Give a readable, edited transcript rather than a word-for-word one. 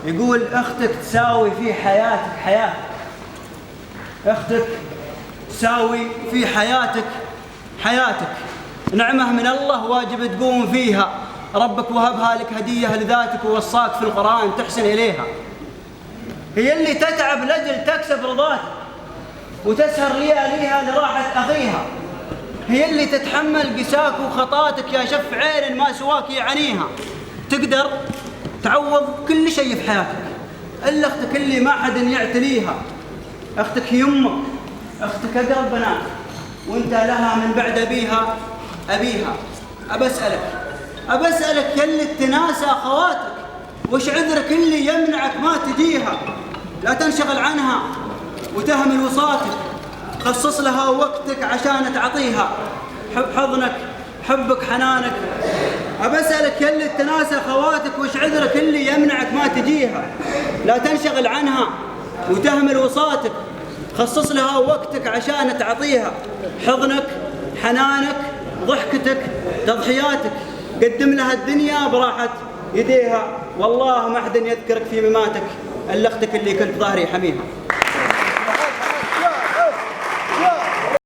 يقول أختك تساوي في حياتك أختك تساوي في حياتك نعمة من الله واجب تقوم فيها. ربك وهبها لك هدية لذاتك ووصاك في القرآن تحسن إليها. هي اللي تتعب لأجل تكسب رضاتك وتسهر لياليها لراحة أخيها. هي اللي تتحمل قساك وخطاتك يا شف عين ما سواك يعنيها. تقدر تعوض كل شيء في حياتك إلا أختك اللي ما حد يعتليها. أختك هي أمك، أختك أقرب بنات، وأنت لها من بعد أبيها. أبى أسألك يا اللي تناسى أخواتك، وش عذرك اللي يمنعك ما تجيها؟ لا تنشغل عنها وتهمل وصاتك، خصص لها وقتك عشان تعطيها حضنك حبك حنانك. أبى أسألك يا اللي تناسى أخواتك، وش عذرك اللي يمنعك ما تجيها؟ لا تنشغل عنها وتهمل وصاتك، خصص لها وقتك عشان تعطيها حضنك حنانك ضحكتك تضحياتك. قدم لها الدنيا براحة يديها، والله ما حد يذكرك في مماتك إلا أختك اللي كنت ظهري حميها.